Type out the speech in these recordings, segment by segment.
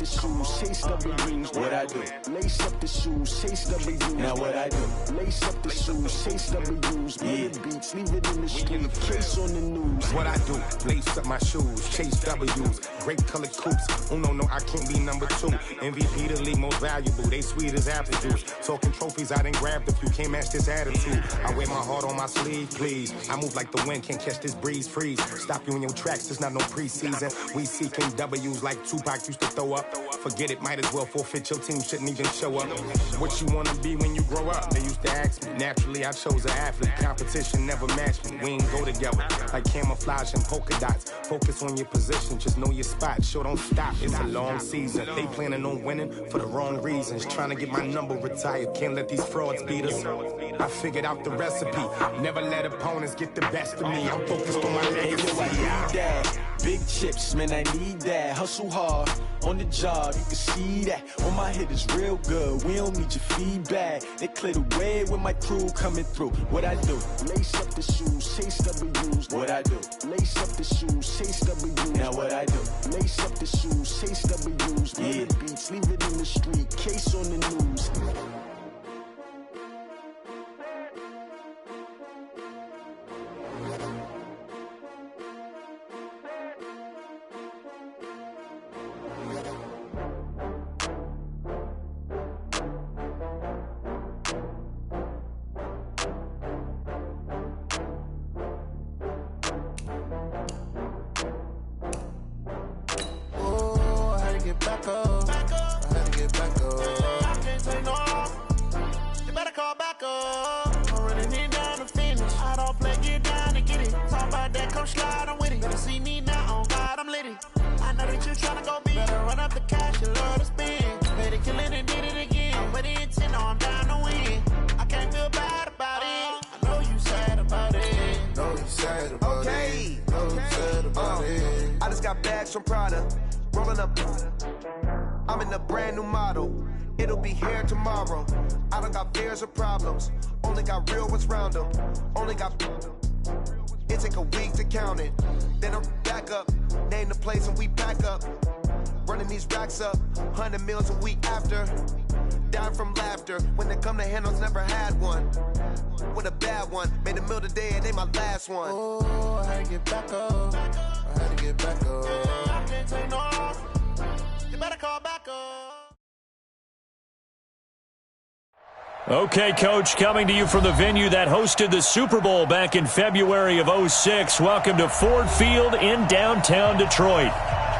the shoes, chase W's. What I do? Lace up the shoes, chase W's. Now what I do? Lace up the shoes, chase W's. Yeah. Beats, leave it in the street, case on the news. What I do? Lace up my shoes, chase W's. Great colored coops. Oh no, I can't be number 2. MVP the league most valuable. They sweet as apple juice. Talking trophies, I done grabbed a few. Can't match this attitude. I wear my heart on my sleeve, please. I move like the wind, can't catch this breeze. Freeze. Stop you in your tracks. There's not no preseason. We seeking W's like Tupac used to throw up. Forget it, might as well forfeit. Your team shouldn't even show up. What you wanna be when you grow up? They used to ask me. Naturally, I chose an athlete. Competition never matched me. We ain't go together like camouflage and polka dots. Focus on your position, just know your spot. Sure, don't stop. It's a long season. They planning on winning for the wrong reasons. Trying to get my number retired. Can't let these frauds beat us. I figured out the recipe. Never let opponents get the best of me. I'm focused on my legacy. I need that. Big chips, man, I need that. Hustle hard on the job, you can see that. On my head is real good. We don't need your feedback. They clear the way with my crew coming through. What I do? Lace up the shoes, chase W's. What I do? Lace up the shoes, chase W's. Now what I do? Lace up the shoes, chase W's. Yeah. Beats, leave it in the street, case on the news. From Prada, rolling up. I'm in a brand new model. It'll be here tomorrow. I don't got fears or problems. Only got real ones round them. Only got. It take a week to count it. Then I'm back up. Name the place and we back up. Running these racks up. 100 meals a week after. Dying from laughter. When they come to handles, never had one. With a bad one. Made a meal today and they my last one. Oh, I had to get back up. I had to get back up. I can't take no off. You better call back up. Okay, Coach, coming to you from the venue that hosted the Super Bowl back in February of '06. Welcome to Ford Field in downtown Detroit.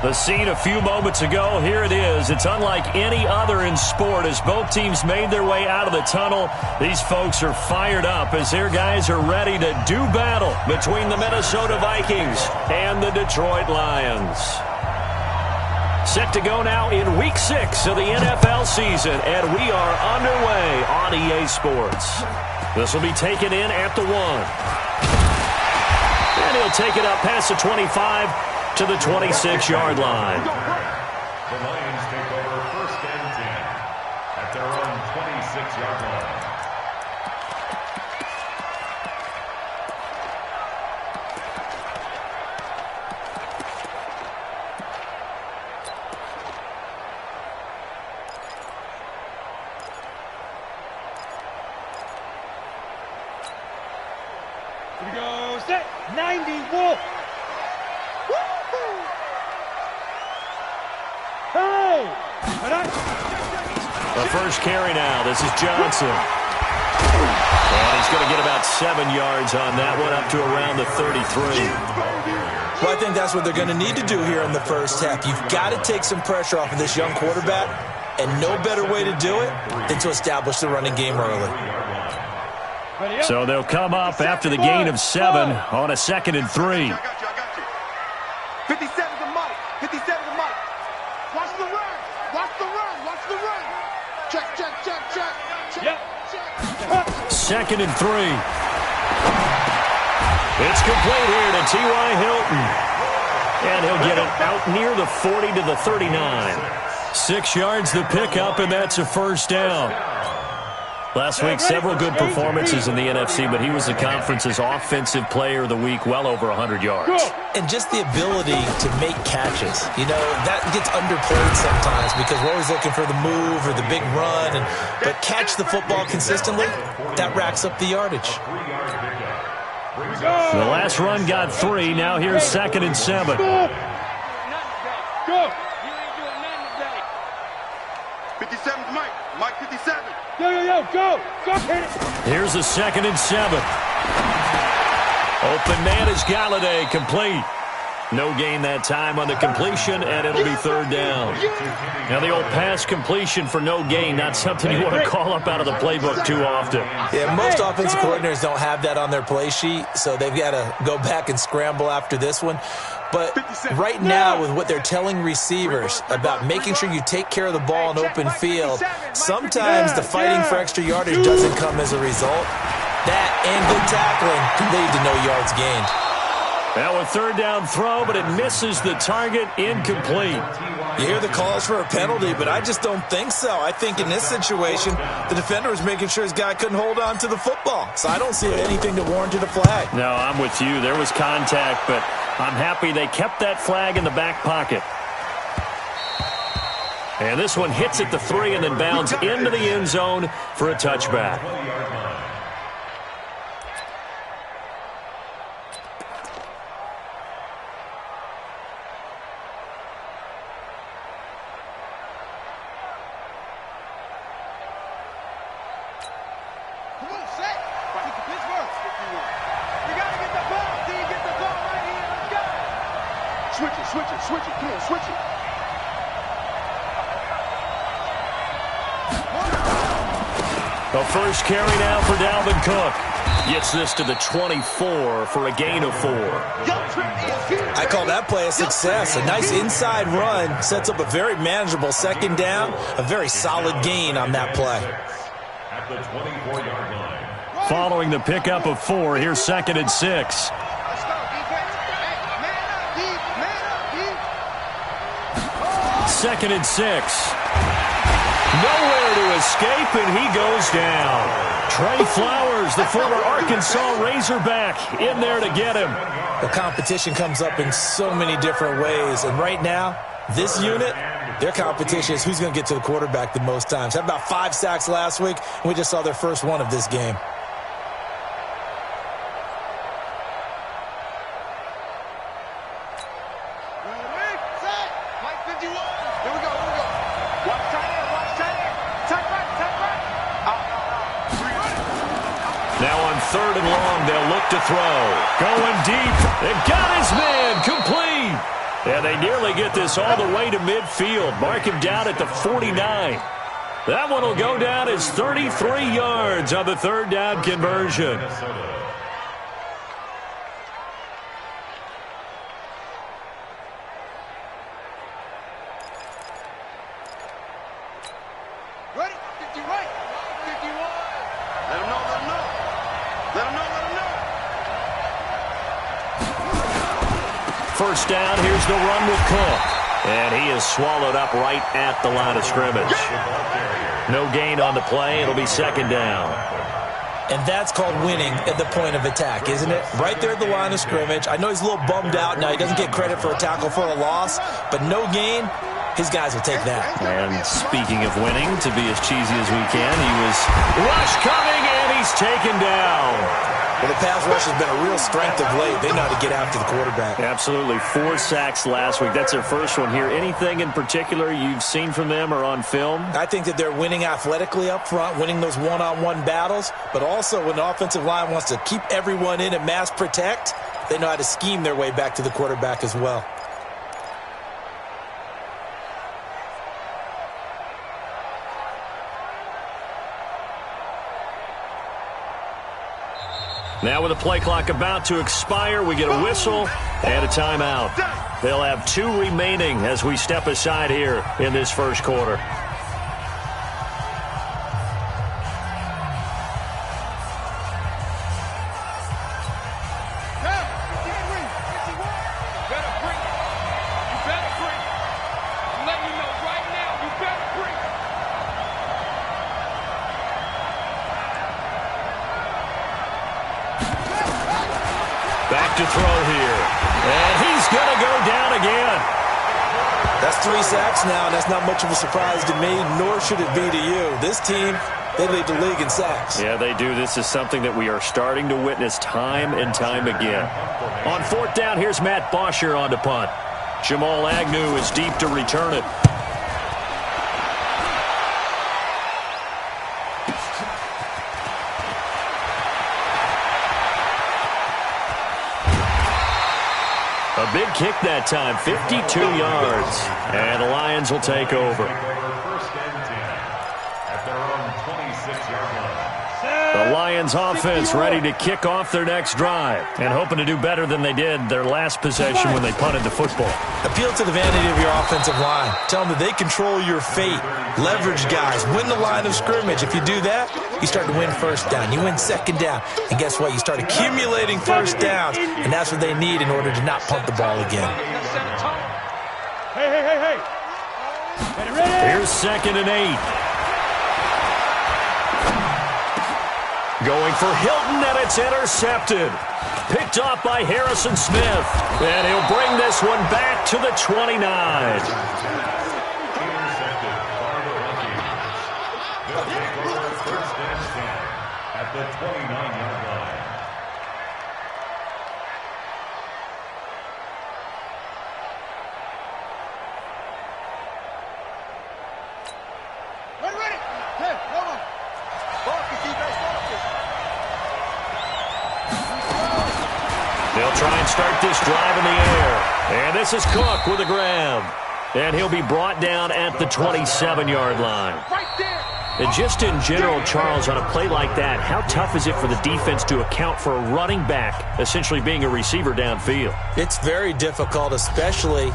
The scene a few moments ago, here it is. It's unlike any other in sport as both teams made their way out of the tunnel. These folks are fired up as their guys are ready to do battle between the Minnesota Vikings and the Detroit Lions. Set to go now in Week 6 of the NFL season, and we are underway on EA Sports. This will be taken in at the 1. And he'll take it up past the 25 to the 26-yard line. The Lions take over 1st and 10 at their own 26-yard line. Here we go, set, 90, Wolf. The first carry now. This is Johnson. And he's going to get about 7 yards on that one, up to around the 33. Well, I think that's what they're going to need to do here in the first half. You've got to take some pressure off of this young quarterback, and no better way to do it than to establish the running game early. So they'll come up after the gain of 7 on a 2nd and 3. 57 to Mike. 57 to Mike. Watch the run. Watch the run. Watch the run. Check, check, check, check. Check, check. 2nd and 3. It's complete here to T.Y. Hilton. And he'll get it out near the 40 to the 39. 6 yards the pickup, and that's a first down. Last week, several good performances in the NFC, but he was the conference's offensive player of the week, well over 100 yards. And just the ability to make catches. You know, that gets underplayed sometimes because we're always looking for the move or the big run. But catch the football consistently, that racks up the yardage. The last run got 3. Now here's 2nd and 7. Go. 57's Mike. Mike 57. Yo, go. Here's the 2nd and 7. Open man is Galladay, complete. No gain that time on the completion, and it'll be 3rd down. Now the old pass completion for no gain, not something you want to call up out of the playbook too often. Yeah, most offensive coordinators don't have that on their play sheet, so they've got to go back and scramble after this one. But right now, with what they're telling receivers about making sure you take care of the ball in open field, sometimes the fighting for extra yardage doesn't come as a result. That and good tackling can lead to no yards gained. Now a 3rd down throw, but it misses the target, incomplete. You hear the calls for a penalty, but I just don't think so. I think in this situation, the defender was making sure his guy couldn't hold on to the football. So I don't see anything to warrant a flag. No, I'm with you. There was contact, but I'm happy they kept that flag in the back pocket. And this one hits at the 3 and then bounds into the end zone for a touchback. Switch it. Come on, switch it. The first carry now for Dalvin Cook. Gets this to the 24 for a gain of 4. I call that play a success. A nice inside run sets up a very manageable 2nd down. A very solid gain on that play. At the 24-yard line. Following the pickup of 4, here's 2nd and 6. 2nd and 6. Nowhere to escape, and he goes down. Trey Flowers, the former Arkansas Razorback, in there to get him. The competition comes up in so many different ways, and right now, this unit, their competition is who's going to get to the quarterback the most times. Had about 5 sacks last week, and we just saw their first one of this game. Now on 3rd and long, they'll look to throw. Going deep. They've got his man complete. And they nearly get this all the way to midfield. Mark him down at the 49. That one will go down as 33 yards on the 3rd down conversion. Ready? 50 right. 51. Let him know. First down, here's the run with Cook. And he is swallowed up right at the line of scrimmage. No gain on the play. It'll be 2nd down. And that's called winning at the point of attack, isn't it? Right there at the line of scrimmage. I know he's a little bummed out now. He doesn't get credit for a tackle for a loss, but no gain, his guys will take that. And speaking of winning, to be as cheesy as we can, he was rush coming, and he's taken down. Well, the pass rush has been a real strength of late. They know how to get after the quarterback. Absolutely. 4 sacks last week. That's their first one here. Anything in particular you've seen from them or on film? I think that they're winning athletically up front, winning those one-on-one battles, but also when the offensive line wants to keep everyone in and mass protect, they know how to scheme their way back to the quarterback as well. Now with the play clock about to expire, we get a whistle and a timeout. They'll have 2 remaining as we step aside here in this first quarter. to throw here. And he's going to go down again. That's 3 sacks now, and that's not much of a surprise to me, nor should it be to you. This team, they lead the league in sacks. Yeah, they do. This is something that we are starting to witness time and time again. On 4th down, here's Matt Bosher on to punt. Jamal Agnew is deep to return it. A big kick that time, 52 yards. And the Lions will take over. The Lions offense ready to kick off their next drive and hoping to do better than they did their last possession when they punted the football. Appeal to the vanity of your offensive line. Tell them that they control your fate. Leverage guys. Win the line of scrimmage. If you do that, you start to win 1st down. You win 2nd down. And guess what? You start accumulating 1st downs. And that's what they need in order to not punt the ball again. Hey. Here's 2nd and 8. Going for Hilton, and it's intercepted. Picked off by Harrison Smith. And he'll bring this one back to the 29. Intercepted by the Rockies. They'll take over 1st and 10 at the 29-yard line. Ready. Hey, hold on. Focus, defense, focus. They'll try and start this drive in the air. And this is Cook with a grab. And he'll be brought down at the 27-yard line. Right there. And just in general, Charles, on a play like that, how tough is it for the defense to account for a running back essentially being a receiver downfield? It's very difficult, especially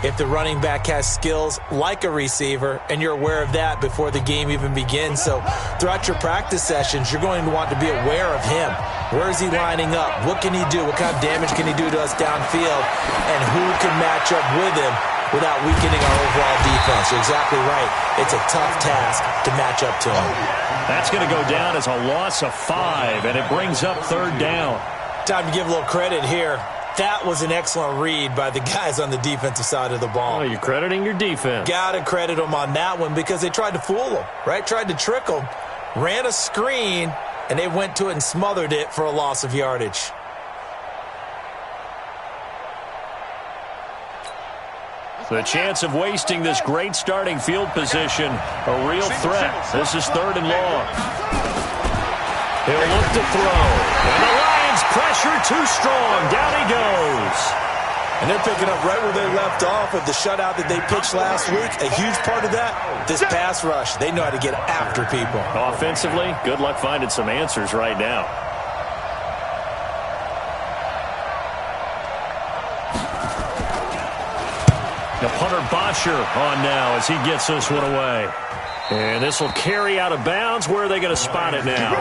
if the running back has skills like a receiver, and you're aware of that before the game even begins. So throughout your practice sessions, you're going to want to be aware of him. Where is he lining up? What can he do? What kind of damage can he do to us downfield? And who can match up with him without weakening our overall defense? You're exactly right. It's a tough task to match up to him. That's going to go down as a loss of 5, and it brings up 3rd down. Time to give a little credit here. That was an excellent read by the guys on the defensive side of the ball. Oh, you're crediting your defense. Got to credit them on that one because they tried to fool them, right? Tried to trick them, ran a screen, and they went to it and smothered it for a loss of yardage. The chance of wasting this great starting field position, a real threat. This is 3rd and long. He'll look to throw. And the Lions pressure too strong. Down he goes. And they're picking up right where they left off with the shutout that they pitched last week. A huge part of that, this pass rush. They know how to get after people. Offensively, good luck finding some answers right now. The punter Bosher on now as he gets this one away. And this will carry out of bounds. Where are they going to spot it now?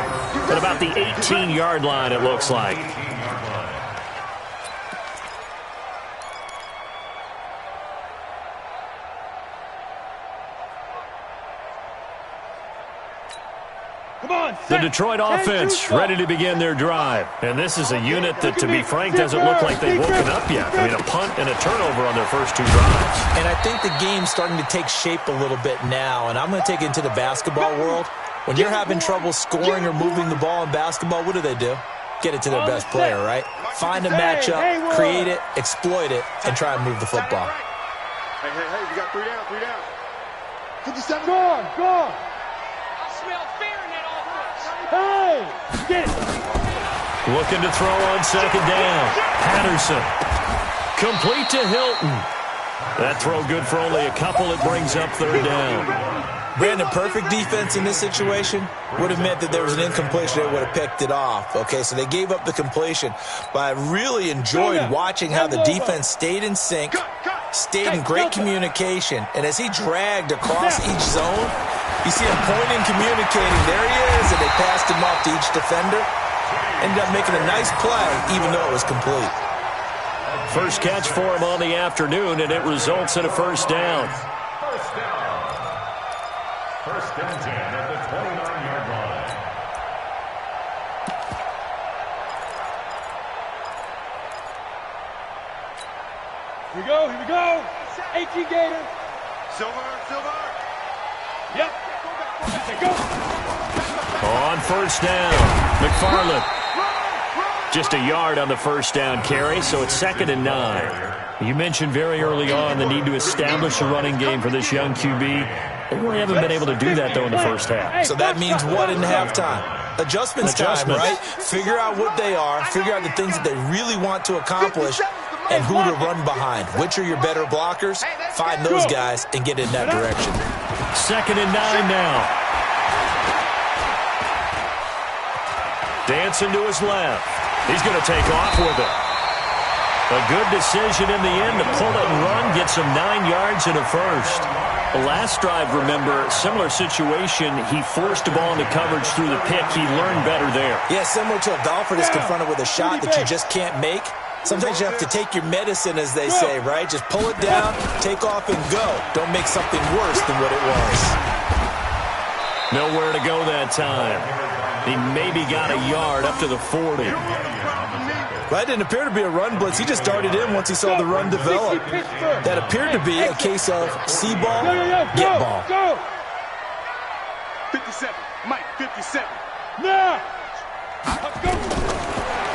At about the 18-yard line, it looks like. The Detroit offense ready to begin their drive. And this is a unit that, to be frank, doesn't look like they've woken up yet. I mean, a punt and a turnover on their first 2 drives. And I think the game's starting to take shape a little bit now. And I'm going to take it into the basketball world. When you're having trouble scoring or moving the ball in basketball, what do? Get it to their best player, right? Find a matchup, create it, exploit it, and try and move the football. Hey, we got 3 down, 3 down. 57. Go on. I smell fear in that offense. Hey, get it. Looking to throw on 2nd down. Patterson. Complete to Hilton. That throw good for only a couple. It brings up 3rd down. Brandon, perfect defense in this situation would have meant that there was an incompletion. They would have picked it off. Okay, so they gave up the completion. But I really enjoyed watching how the defense stayed in sync, stayed in great communication. And as he dragged across each zone, you see him pointing, communicating. There he is, and they passed him off to each defender. Ended up making a nice play, even though it was complete. First catch for him on the afternoon, and it results in a 1st down. First down. 1st and 10 at the 29-yard line. Here we go. 18 Gator. Silver. Yep. Go. On first down, McFarland. Just a yard on the first down carry, so it's 2nd and 9. You mentioned very early on the need to establish a running game for this young QB. They really haven't been able to do that, though, in the first half. So that means what in halftime? Adjustments time, right? Figure out what they are, figure out the things that they really want to accomplish, and who to run behind. Which are your better blockers? Find those guys and get in that direction. 2nd and 9 now. Dancing to his left. He's going to take off with it. A good decision in the end to pull it and run, get some 9 yards and a first. The last drive, remember, similar situation. He forced the ball into coverage through the pick. He learned better there. Yeah, similar to a golfer that's confronted with a shot that you just can't make. Sometimes you have to take your medicine, as they say, right? Just pull it down, take off, and go. Don't make something worse than what it was. Nowhere to go that time. He maybe got a yard up to the 40. That didn't appear to be a run blitz. He just darted in once he saw the run develop. That appeared to be a case of see ball, get ball. 57. Mike, 57. Now.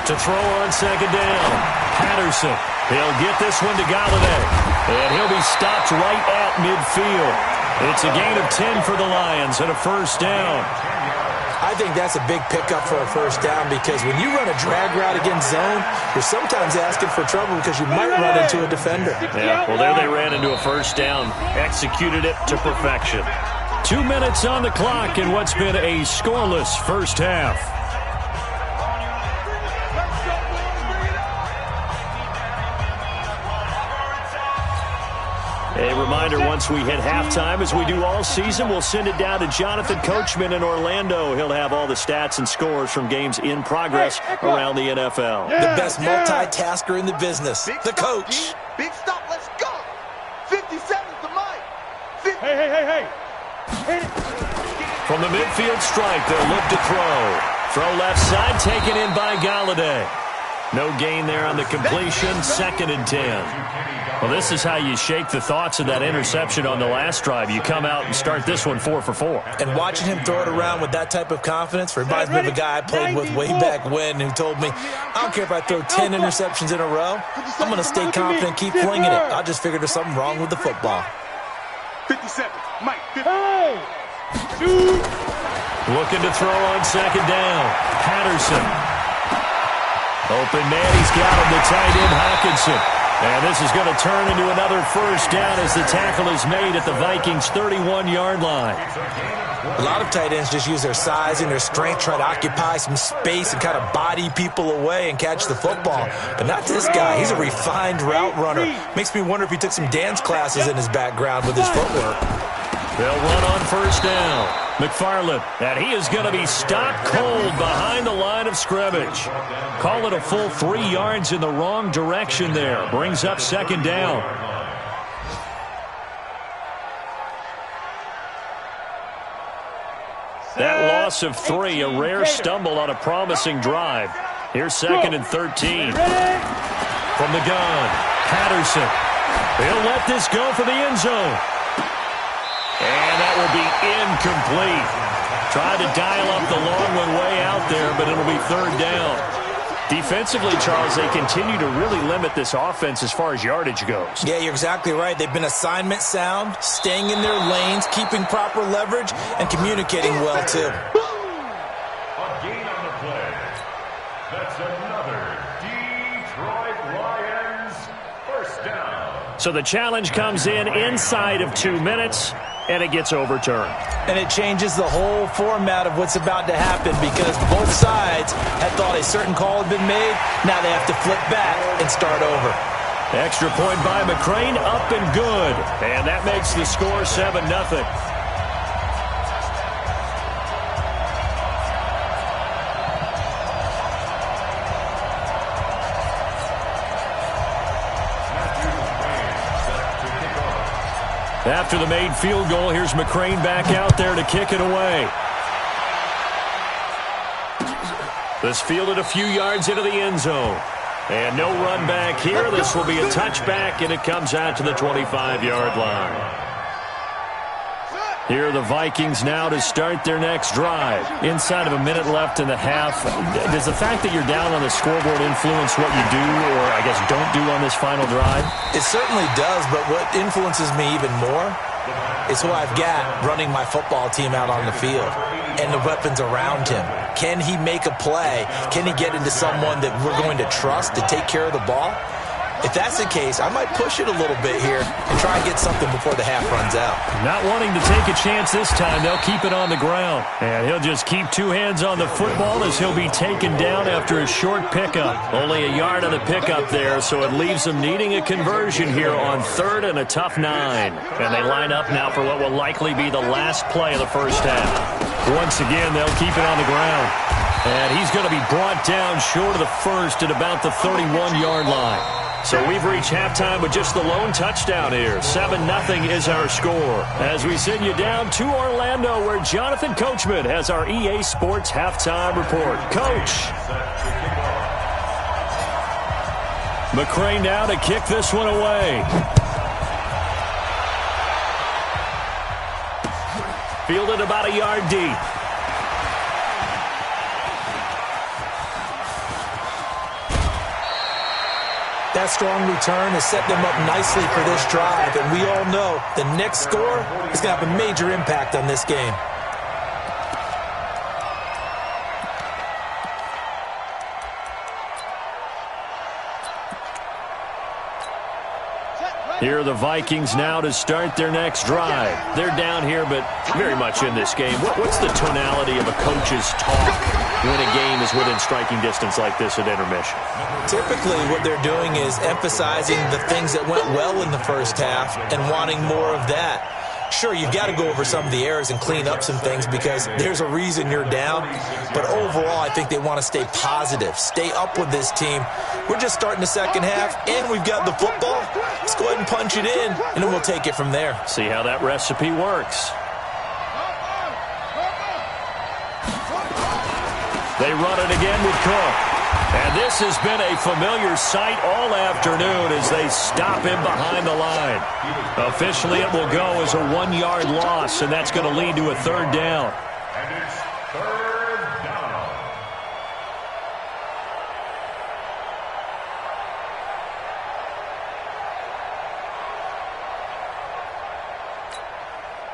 To throw on 2nd down, Patterson. He'll get this one to Galladay. And he'll be stopped right at midfield. It's a gain of 10 for the Lions and a first down. I think that's a big pickup for a first down because when you run a drag route against zone, you're sometimes asking for trouble because you might run into a defender. Yeah, well, there they ran into a first down, executed it to perfection. 2 minutes on the clock in what's been a scoreless first half. A reminder, once we hit halftime, as we do all season, we'll send it down to Jonathan Coachman in Orlando. He'll have all the stats and scores from games in progress around the NFL. The best multitasker in the business, the coach. Big stop, let's go. 57's the Mike. Hey. From the midfield strike, they'll look to throw. Throw left side, taken in by Galladay. No gain there on the completion, 2nd and 10. Well, this is how you shake the thoughts of that interception on the last drive. You come out and start this one 4 for 4. And watching him throw it around with that type of confidence reminds me of a guy I played with way back when who told me, I don't care if I throw 10 interceptions in a row. I'm going to stay confident, keep flinging it. I just figured there's something wrong with the football. 57. Mike, 50. Hey. Shoot. Looking to throw on 2nd down. Patterson. Open man, he's got him, the tight end, Hawkinson. And this is going to turn into another first down as the tackle is made at the Vikings' 31-yard line. A lot of tight ends just use their size and their strength, try to occupy some space and kind of body people away and catch the football. But not this guy. He's a refined route runner. Makes me wonder if he took some dance classes in his background with his footwork. They'll run on first down. McFarland, and he is going to be stopped cold behind the line of scrimmage. Call it a full 3 yards in the wrong direction there. Brings up 2nd down. That loss of 3, a rare stumble on a promising drive. Here's 2nd and 13. From the gun, Patterson. He'll let this go for the end zone. And that will be incomplete. Tried to dial up the long one way out there, but it'll be 3rd down. Defensively, Charles, they continue to really limit this offense as far as yardage goes. Yeah, you're exactly right. They've been assignment sound, staying in their lanes, keeping proper leverage, and communicating well, too. A gain on the play. That's another Detroit Lions first down. So the challenge comes in inside of 2 minutes, and it gets overturned. And it changes the whole format of what's about to happen because both sides had thought a certain call had been made. Now they have to flip back and start over. Extra point by McCrane, up and good. And that makes the score 7-0. After the made field goal, here's McCrane back out there to kick it away. This fielded a few yards into the end zone. And no run back here. This will be a touchback, and it comes out to the 25-yard line. Here are the Vikings now to start their next drive. Inside of a minute left in the half, does the fact that you're down on the scoreboard influence what you do or, I guess, don't do on this final drive? It certainly does, but what influences me even more is who I've got running my football team out on the field and the weapons around him. Can he make a play? Can he get into someone that we're going to trust to take care of the ball? If that's the case, I might push it a little bit here and try and get something before the half runs out. Not wanting to take a chance this time, they'll keep it on the ground. And he'll just keep two hands on the football as he'll be taken down after a short pickup. Only a yard on the pickup there, so it leaves them needing a conversion here on 3rd and a tough 9. And they line up now for what will likely be the last play of the first half. Once again, they'll keep it on the ground. And he's going to be brought down short of the first at about the 31-yard line. So we've reached halftime with just the lone touchdown here. 7-0 is our score. As we send you down to Orlando, where Jonathan Coachman has our EA Sports halftime report. Coach. McCray now to kick this one away. Fielded about a yard deep. That strong return has set them up nicely for this drive, and we all know the next score is going to have a major impact on this game. Here are the Vikings now to start their next drive. They're down here, but very much in this game. What's the tonality of a coach's talk when a game is within striking distance like this at intermission? Typically, what they're doing is emphasizing the things that went well in the first half and wanting more of that. Sure, you've got to go over some of the errors and clean up some things because there's a reason you're down. But overall, I think they want to stay positive, stay up with this team. We're just starting the second half, and we've got the football. Let's go ahead and punch it in, and then we'll take it from there. See how that recipe works. They run it again with Cook. And this has been a familiar sight all afternoon as they stop him behind the line. Officially, it will go as a 1-yard loss, and that's going to lead to a 3rd down. And it's 3rd down.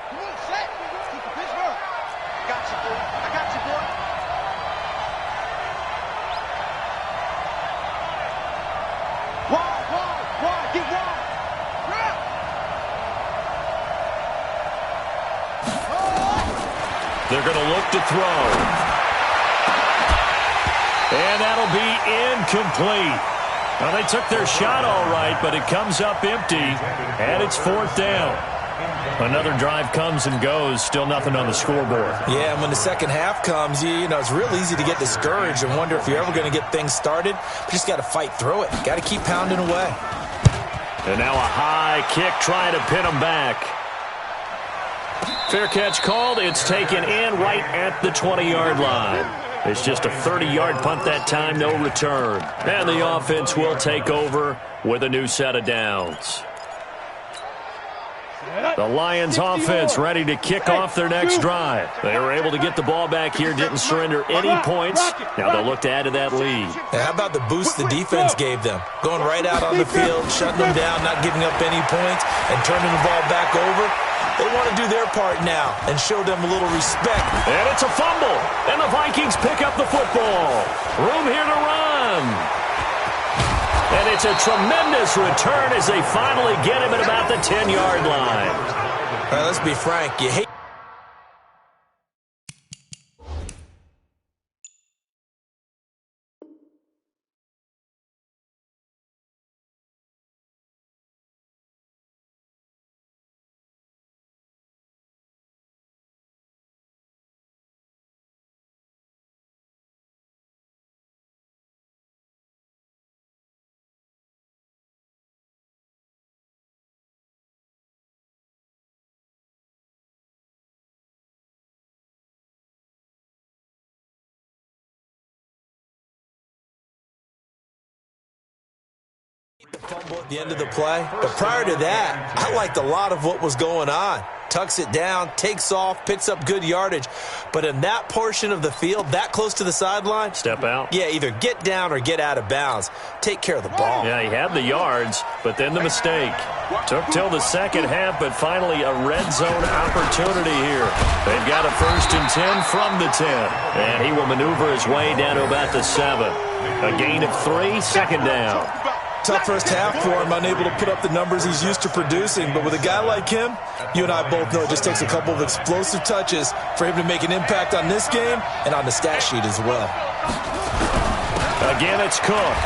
Come on, set. Pittsburgh. I got you, boy. I got you, boy. Wide, get wide. They're going to look to throw. And that'll be incomplete. Well, they took their shot all right, but it comes up empty, and it's 4th down. Another drive comes and goes, still nothing on the scoreboard. Yeah, and when the second half comes, you know, it's real easy to get discouraged and wonder if you're ever going to get things started. But you just got to fight through it. Got to keep pounding away. And now a high kick trying to pin them back. Fair catch called. It's taken in right at the 20-yard line. It's just a 30-yard punt that time, no return. And the offense will take over with a new set of downs. The Lions offense ready to kick off their next drive. They were able to get the ball back here, didn't surrender any points. Now they'll look to add to that lead. How about the boost the defense gave them? Going right out on the field, shutting them down, not giving up any points, and turning the ball back over. They want to do their part now and show them a little respect. And it's a fumble, and the Vikings pick up the football. Room here to run. And it's a tremendous return as they finally get him at about the 10-yard line. All right, let's be frank. You hate Fumble at the end of the play, but prior to that, I liked a lot of what was going on. Tucks it down, takes off, picks up good yardage. But in that portion of the field, that close to the sideline, step out. Yeah, either get down or get out of bounds. Take care of the ball. Yeah, he had the yards, but then the mistake. Took till the second half, but finally a red zone opportunity here. They've got a 1st and 10 from the 10. And he will maneuver his way down to about the 7. A gain of 3, 2nd down. Tough first half for him, unable to put up the numbers he's used to producing. But with a guy like him, you and I both know it just takes a couple of explosive touches for him to make an impact on this game and on the stat sheet as well. Again, it's Cook.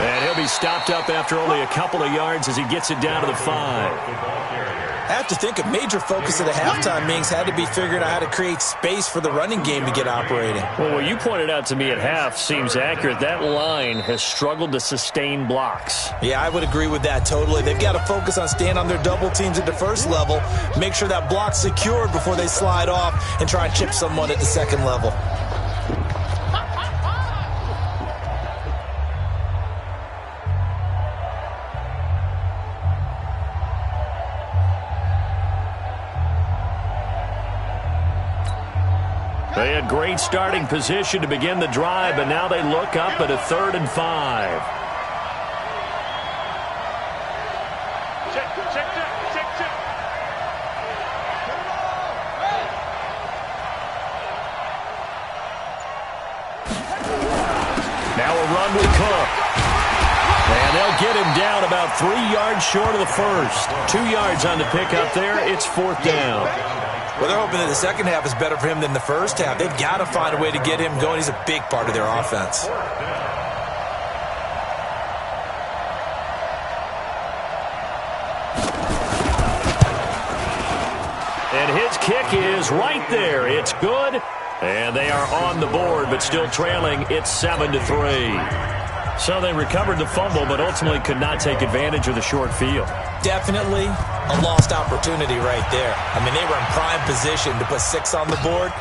And he'll be stopped up after only a couple of yards as he gets it down to the 5. I have to think a major focus of the halftime meetings had to be figuring out how to create space for the running game to get operating. Well, what you pointed out to me at half seems accurate. That line has struggled to sustain blocks. Yeah, I would agree with that totally. They've got to focus on staying on their double teams at the first level, make sure that block's secured before they slide off and try and chip someone at the second level. They had great starting position to begin the drive, but now they look up at a 3rd and 5. Now a run with Cook. And they'll get him down about 3 yards short of the first. 2 yards on the pickup there. It's 4th down. Well, they're hoping that the second half is better for him than the first half. They've got to find a way to get him going. He's a big part of their offense. And his kick is right there. It's good. And they are on the board, but still trailing. It's 7-3. So they recovered the fumble, but ultimately could not take advantage of the short field. Definitely a lost opportunity right there. I mean, they were in prime position to put 6 on the board.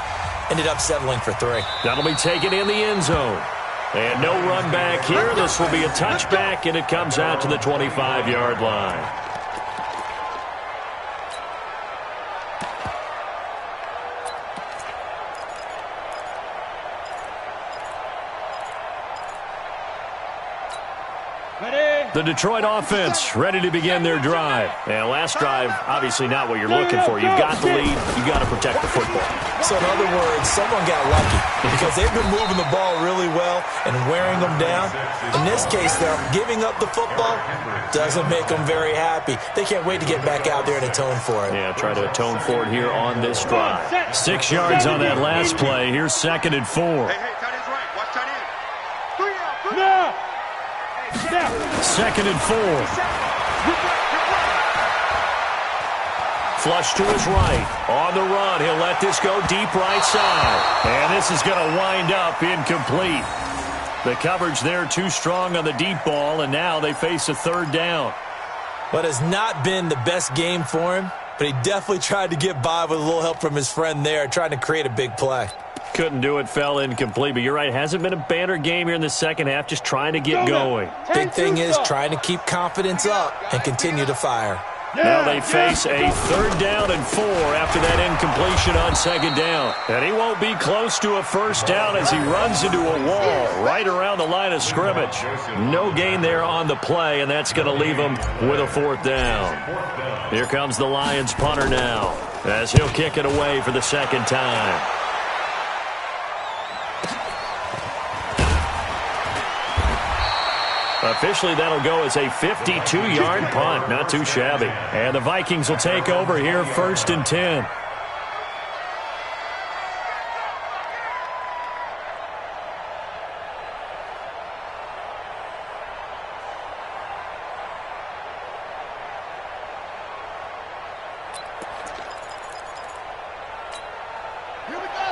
Ended up settling for 3. That'll be taken in the end zone. And no run back here. This will be a touchback, and it comes out to the 25-yard line. The Detroit offense ready to begin their drive. And last drive, obviously not what you're looking for. You've got the lead. You've got to protect the football. So in other words, someone got lucky because they've been moving the ball really well and wearing them down. In this case, though, giving up the football doesn't make them very happy. They can't wait to get back out there and atone for it. Yeah, try to atone for it here on this drive. 6 yards on that last play. Here's 2nd and 4. Hey, tight end's right. Watch tight end. 3 out. Now. 2nd and 4. Flush to his right. On the run, he'll let this go deep right side. And this is going to wind up incomplete. The coverage there too strong on the deep ball, and now they face a 3rd down. What has not been the best game for him, but he definitely tried to get by with a little help from his friend there, trying to create a big play. Couldn't do it, fell incomplete. But you're right, hasn't been a banner game here in the second half, just trying to get going. Big thing is trying to keep confidence up and continue to fire. Now they face a 3rd down and 4 after that incompletion on 2nd down. And he won't be close to a 1st down as he runs into a wall right around the line of scrimmage. No gain there on the play, and that's going to leave him with a 4th down. Here comes the Lions punter now as he'll kick it away for the 2nd time. Officially, that'll go as a 52-yard punt. Not too shabby. And the Vikings will take over here, 1st and 10.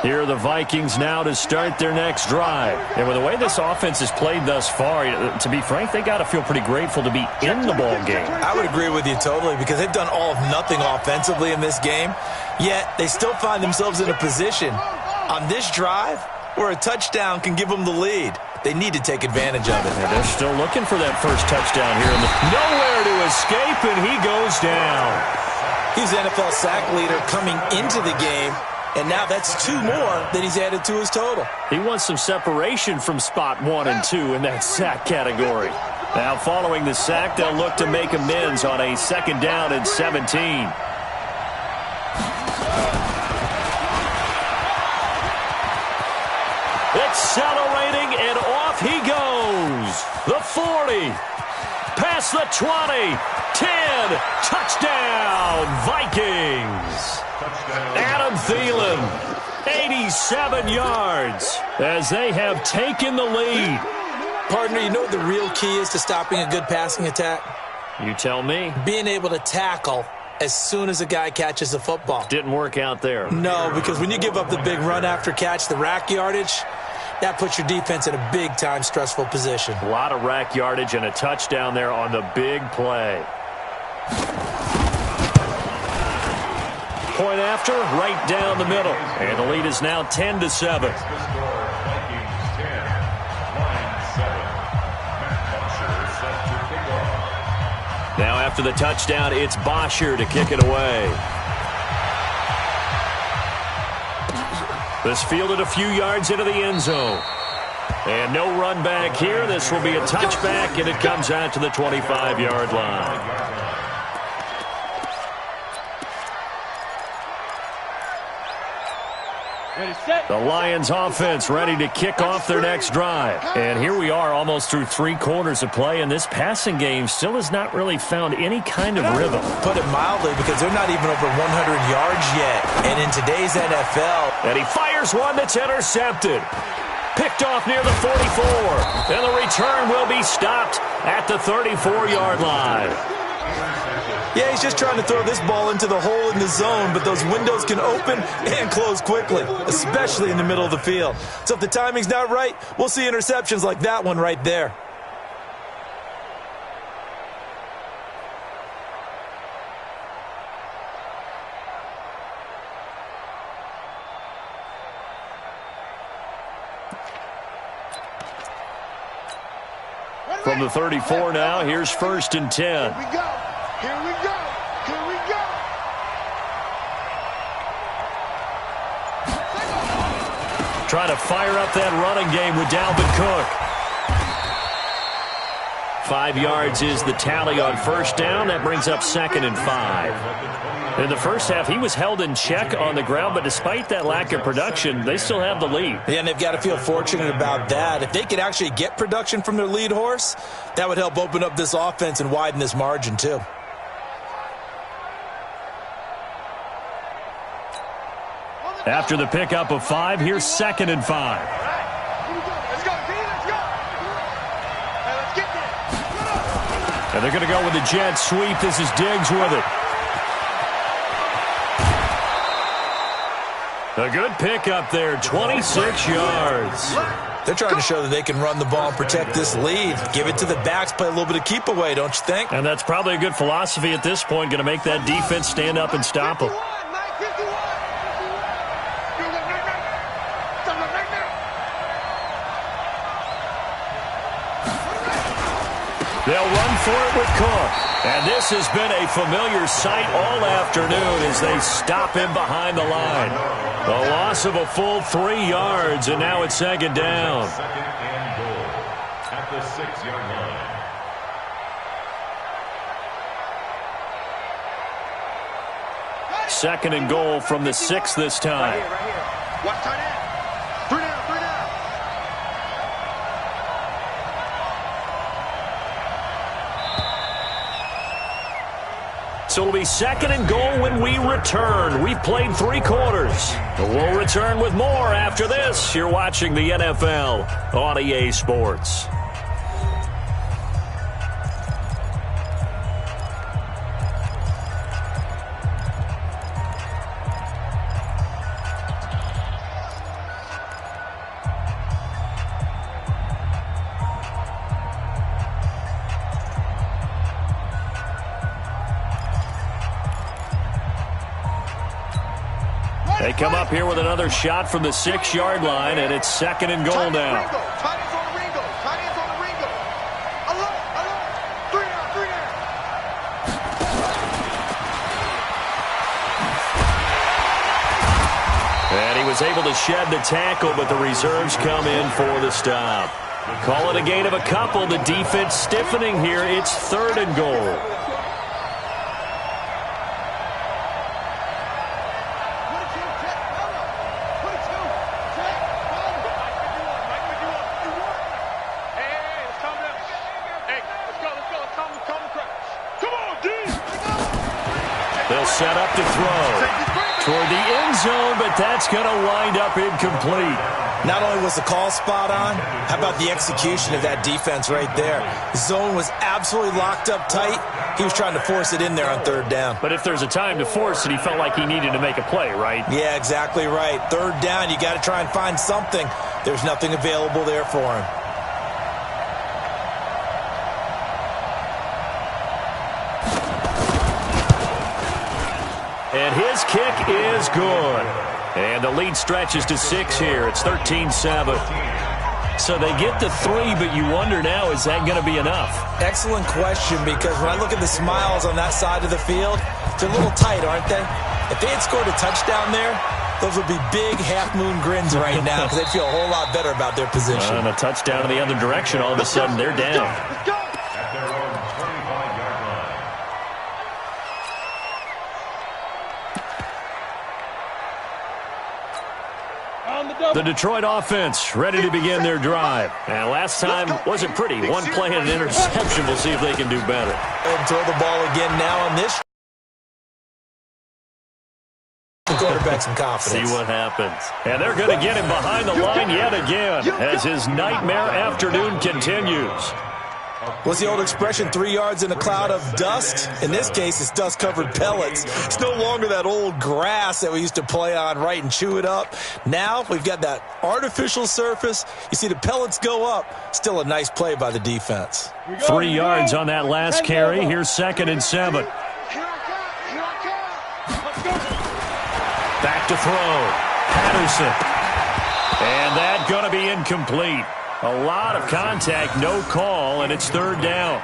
Here are the Vikings now to start their next drive. And with the way this offense has played thus far, to be frank, they got to feel pretty grateful to be in the ball game. I would agree with you totally because they've done all of nothing offensively in this game, yet they still find themselves in a position on this drive where a touchdown can give them the lead. They need to take advantage of it. And they're still looking for that first touchdown here. Nowhere to escape, and he goes down. He's the NFL sack leader coming into the game, and now that's 2 more that he's added to his total. He wants some separation from spot 1 and 2 in that sack category. Now following the sack, they'll look to make amends on a 2nd down and 17. Accelerating, and off he goes. The 40, past the 20, 10, touchdown, Vikings. Adam Thielen, 87 yards as they have taken the lead. Partner, you know what the real key is to stopping a good passing attack? You tell me. Being able to tackle as soon as a guy catches the football. Didn't work out there. No, because when you give up the big run after catch, the rack yardage, that puts your defense in a big-time stressful position. A lot of rack yardage and a touchdown there on the big play. Point after, right down the middle. And the lead is now 10-7. Now after the touchdown, it's Bosher to kick it away. This fielded a few yards into the end zone. And no run back here. This will be a touchback, and it comes out to the 25-yard line. The Lions offense ready to kick off their next drive. And here we are almost through 3 quarters of play, and this passing game still has not really found any kind of rhythm. Put it mildly, because they're not even over 100 yards yet. And in today's NFL... And he fires one that's intercepted. Picked off near the 44. And the return will be stopped at the 34-yard line. Yeah, he's just trying to throw this ball into the hole in the zone, but those windows can open and close quickly, especially in the middle of the field. So if the timing's not right, we'll see interceptions like that one right there. From the 34 now, here's 1st and 10. Here we go. Here we go. Here we go. Trying to fire up that running game with Dalvin Cook. 5 yards is the tally on 1st down. That brings up 2nd and 5. In the first half, he was held in check on the ground, but despite that lack of production, they still have the lead. Yeah, and they've got to feel fortunate about that. If they could actually get production from their lead horse, that would help open up this offense and widen this margin too. After the pickup of 5, here's 2nd and 5. Let's go, T. Let's go. Hey, let's get this. And they're going to go with the jet sweep. This is Diggs with it. A good pickup there, 26 yards. They're trying to show that they can run the ball and protect this lead. Give it to the backs, play a little bit of keep away, don't you think? And that's probably a good philosophy at this point, going to make that defense stand up and stop them. They'll run for it with Cook. And this has been a familiar sight all afternoon as they stop him behind the line. A loss of a full 3 yards, and now it's 2nd down. 2nd and goal at the 6-yard line. 2nd and goal from the 6 this time. Right here. Watch tight end. 3 down, 3 down. So it'll be 2nd and goal when we return. We've played 3 quarters. We'll return with more after this. You're watching the NFL on EA Sports. They come up here with another shot from the 6-yard line, and it's 2nd and goal now. And he was able to shed the tackle, but the reserves come in for the stop. Call it a gain of a couple. The defense stiffening here. It's 3rd and goal. They'll set up to throw toward the end zone, but that's going to wind up incomplete. Not only was the call spot on, how about the execution of that defense right there? The zone was absolutely locked up tight. He was trying to force it in there on 3rd down. But if there's a time to force it, he felt like he needed to make a play, right? Yeah, exactly right. 3rd down, you got to try and find something. There's nothing available there for him. And his kick is good. And the lead stretches to 6 here. It's 13-7. So they get to 3, but you wonder now, is that going to be enough? Excellent question, because when I look at the smiles on that side of the field, they're a little tight, aren't they? If they had scored a touchdown there, those would be big half-moon grins right now, because they'd feel a whole lot better about their position. And a touchdown in the other direction, all of a sudden they're down. The Detroit offense ready to begin their drive. And last time wasn't pretty. One play and an interception. We'll see if they can do better. And throw the ball again now on this. The quarterback some confidence. See what happens. And they're going to get him behind the line yet again as his nightmare afternoon continues. What's the old expression, 3 yards in a cloud of dust? In this case, it's dust-covered pellets. It's no longer that old grass that we used to play on, right, and chew it up. Now we've got that artificial surface. You see the pellets go up. Still a nice play by the defense. 3 yards on that last carry. Here's 2nd and 7. Back to throw. Patterson. And that's going to be incomplete. A lot of contact, no call, and it's 3rd down.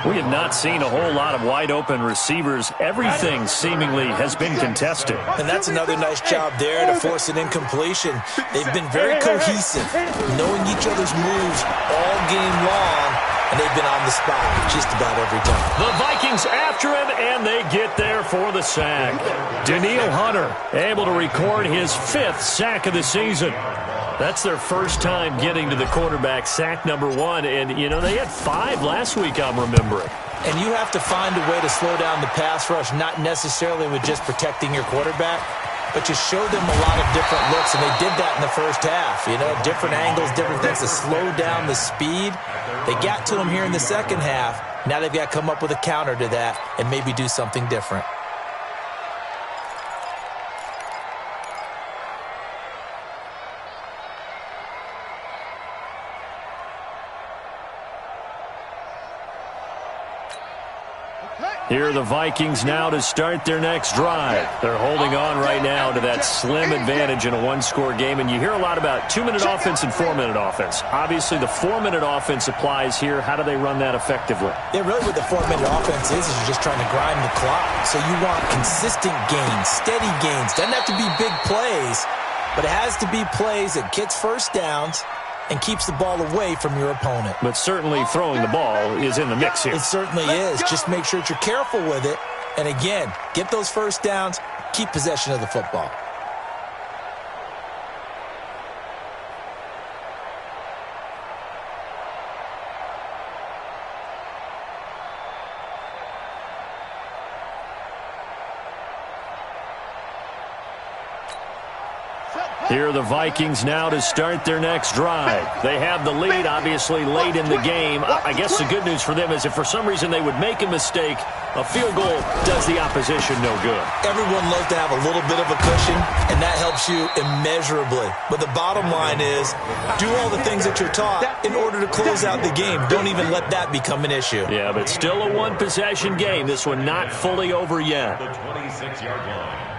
We have not seen a whole lot of wide-open receivers. Everything seemingly has been contested. And that's another nice job there to force an incompletion. They've been very cohesive, knowing each other's moves all game long, and they've been on the spot just about every time. The Vikings after him, and they get there for the sack. Danielle Hunter able to record his 5th sack of the season. That's their first time getting to the quarterback, sack number 1. And, you know, they had 5 last week, I'm remembering. And you have to find a way to slow down the pass rush, not necessarily with just protecting your quarterback, but just show them a lot of different looks. And they did that in the first half. You know, different angles, different things to slow down the speed. They got to him here in the second half. Now they've got to come up with a counter to that and maybe do something different. Here are the Vikings now to start their next drive. They're holding on right now to that slim advantage in a one-score game. And you hear a lot about 2-minute offense and 4-minute offense. Obviously, the 4-minute offense applies here. How do they run that effectively? Yeah, really what the 4-minute offense is you're just trying to grind the clock. So you want consistent gains, steady gains. Doesn't have to be big plays, but it has to be plays that gets first downs and keeps the ball away from your opponent. But certainly throwing the ball is in the mix here. It certainly is. Just make sure that you're careful with it. And again, get those first downs, keep possession of the football. Here are the Vikings now to start their next drive. They have the lead, obviously, late in the game. I guess the good news for them is if for some reason they would make a mistake, a field goal does the opposition no good. Everyone loves to have a little bit of a cushion, and that helps you immeasurably. But the bottom line is, do all the things that you're taught in order to close out the game. Don't even let that become an issue. Yeah, but still a one-possession game. This one not fully over yet. The 26-yard line.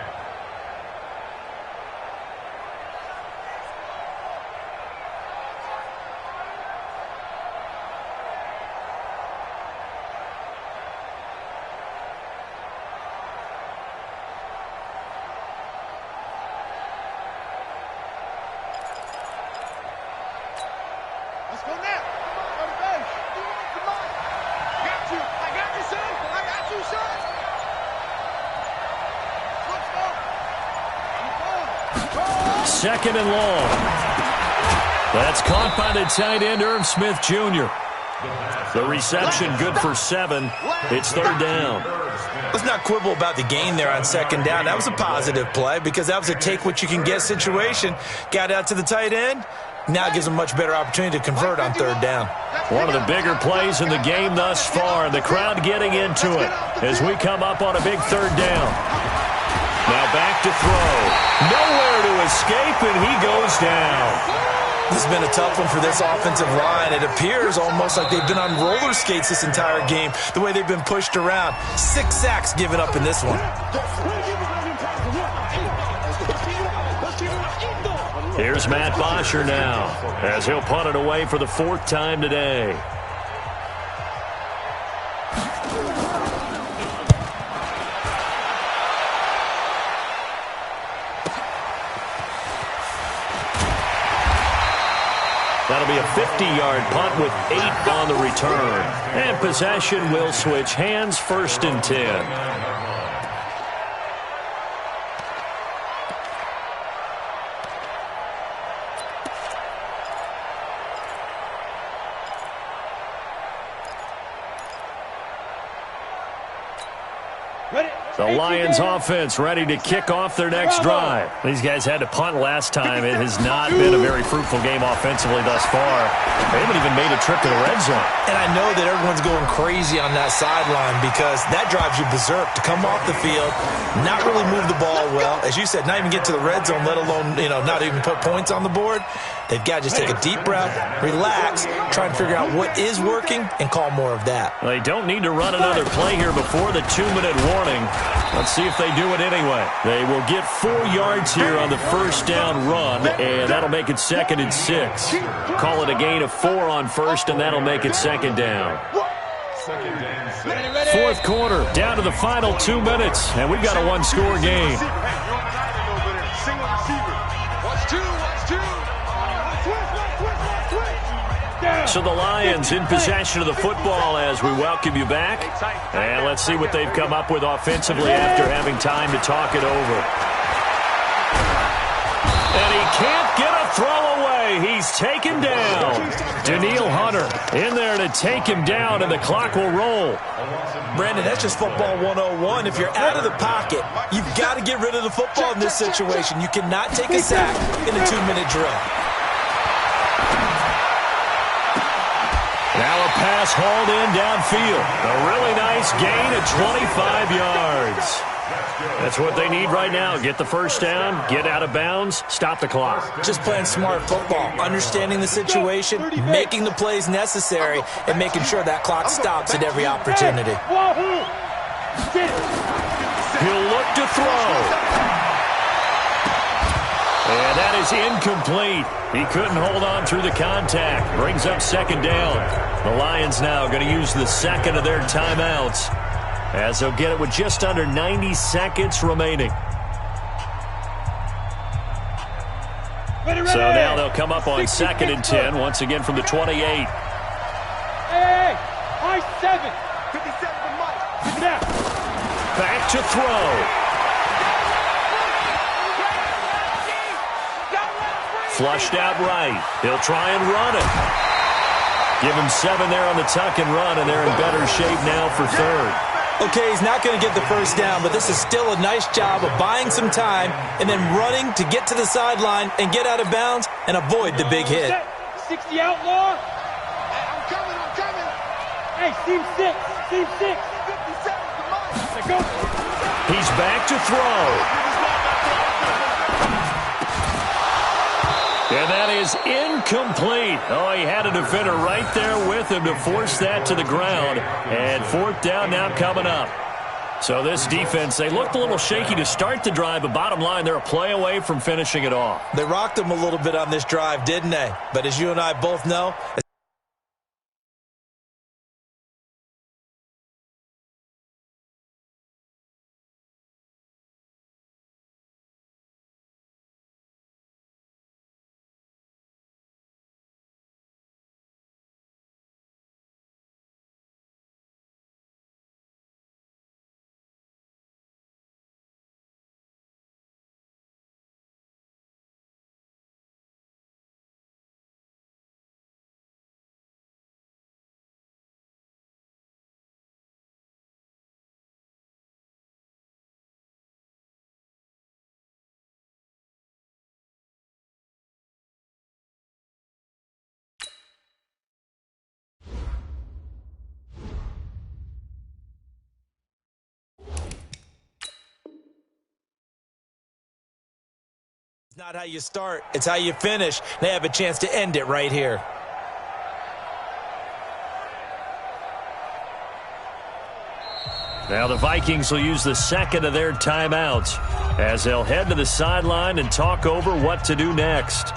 second and long. That's caught by the tight end, Irv Smith Jr. The reception good for 7. It's third down. Let's not quibble about the gain there on second down. That was a positive play because that was a take-what-you-can-get situation. Got out to the tight end. Now it gives them a much better opportunity to convert on third down. One of the bigger plays in the game thus far. The crowd getting into it as we come up on a big third down. Now back to throw. Nowhere to escape, and he goes down. This has been a tough one for this offensive line. It appears almost like they've been on roller skates this entire game, the way they've been pushed around. 6 sacks given up in this one. Here's Matt Bosher now as he'll punt it away for the 4th time today. That'll be a 50-yard punt with 8 on the return. And possession will switch hands, 1st and 10. The Lions offense ready to kick off their next drive. These guys had to punt last time. It has not been a very fruitful game offensively thus far. They haven't even made a trip to the red zone. And I know that everyone's going crazy on that sideline because that drives you berserk to come off the field, not really move the ball well. As you said, not even get to the red zone, let alone, not even put points on the board. They've got to just take a deep breath, relax, try and figure out what is working, and call more of that. They don't need to run another play here before the 2-minute warning. Let's see if they do it anyway. They will get 4 yards here on the first down run, and that'll make it 2nd and 6. Call it a gain of 4 on first, and that'll make it 2nd down. 4th quarter, down to the final 2 minutes, and we've got a 1-score game. So the Lions in possession of the football as we welcome you back. And let's see what they've come up with offensively after having time to talk it over. And he can't get a throw away. He's taken down. Daniil Hunter in there to take him down, and the clock will roll. Brandon, that's just football 101. If you're out of the pocket, you've got to get rid of the football in this situation. You cannot take a sack in a 2-minute drill. Now a pass hauled in downfield. A really nice gain of 25 yards. That's what they need right now. Get the first down, get out of bounds, stop the clock. Just playing smart football, understanding the situation, making the plays necessary, and making sure that clock stops at every opportunity. He'll look to throw. And that is incomplete. He couldn't hold on through the contact. Brings up 2nd down. The Lions now going to use the 2nd of their timeouts as they'll get it with just under 90 seconds remaining. So now they'll come up on 2nd and 10, once again from the 28. Hey, high 7. 57 to Mike. Back to throw. Flushed out right. He'll try and run it. Give him 7 there on the tuck and run, and they're in better shape now for 3rd. Okay, he's not going to get the first down, but this is still a nice job of buying some time and then running to get to the sideline and get out of bounds and avoid the big hit. 60 outlaw. I'm coming. Hey, seam 6. 57 to Mike. Go. He's back to throw. And that is incomplete. Oh, he had a defender right there with him to force that to the ground. And 4th down now coming up. So this defense, they looked a little shaky to start the drive, but bottom line, they're a play away from finishing it off. They rocked them a little bit on this drive, didn't they? But as you and I both know, It's not how you start, it's how you finish. They have a chance to end it right here. Now the Vikings will use the second of their timeouts as they'll head to the sideline and talk over what to do next.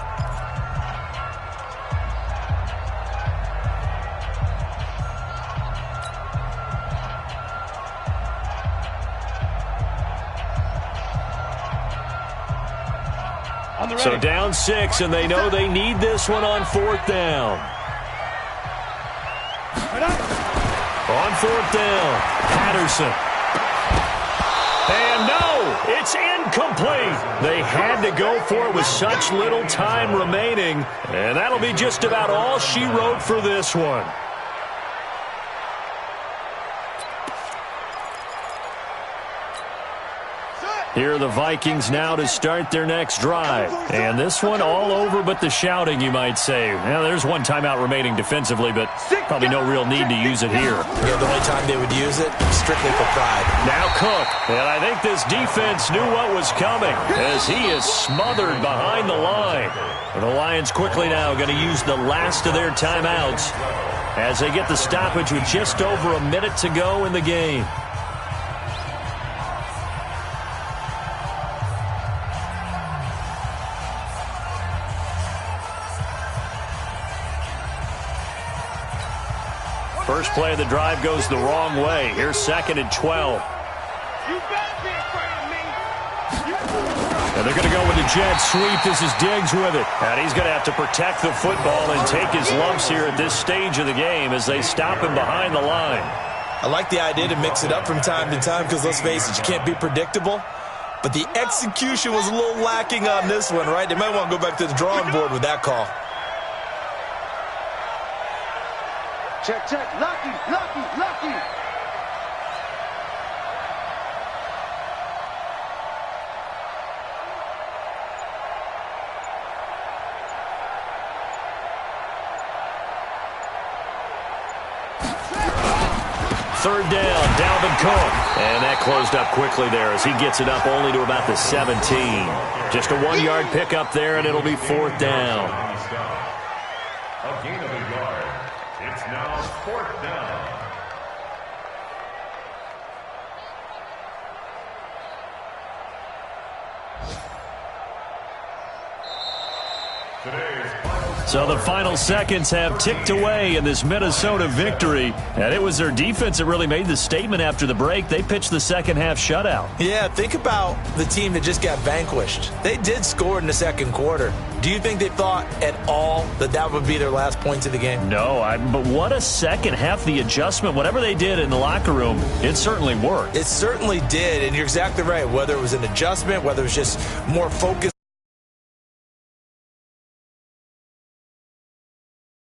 So down 6, and they know they need this one on 4th down. On 4th down, Patterson. And no, it's incomplete. They had to go for it with such little time remaining, and that'll be just about all she wrote for this one. Here are the Vikings now to start their next drive. And this one all over but the shouting, you might say. Now, there's one timeout remaining defensively, but probably no real need to use it here. Yeah, the only time they would use it, strictly for pride. Now Cook. And I think this defense knew what was coming as he is smothered behind the line. And the Lions quickly now going to use the last of their timeouts as they get the stoppage with just over a minute to go in the game. First play of the drive goes the wrong way. Here's 2nd and 12. And they're going to go with the jet sweep. This is Diggs with it. And he's going to have to protect the football and take his lumps here at this stage of the game as they stop him behind the line. I like the idea to mix it up from time to time because, let's face it, you can't be predictable. But the execution was a little lacking on this one, right? They might want to go back to the drawing board with that call. Check, check. Lucky, lucky, lucky. Third down, Dalvin Cook. And that closed up quickly there as he gets it up only to about the 17. Just a 1-yard pickup there, and it'll be 4th down. A gain of a yard. It's now 4th down. So the final seconds have ticked away in this Minnesota victory. And it was their defense that really made the statement after the break. They pitched the second half shutout. Yeah, think about the team that just got vanquished. They did score in the second quarter. Do you think they thought at all that that would be their last points of the game? No, but what a second half. The adjustment, whatever they did in the locker room, it certainly worked. It certainly did, and you're exactly right. Whether it was an adjustment, whether it was just more focused.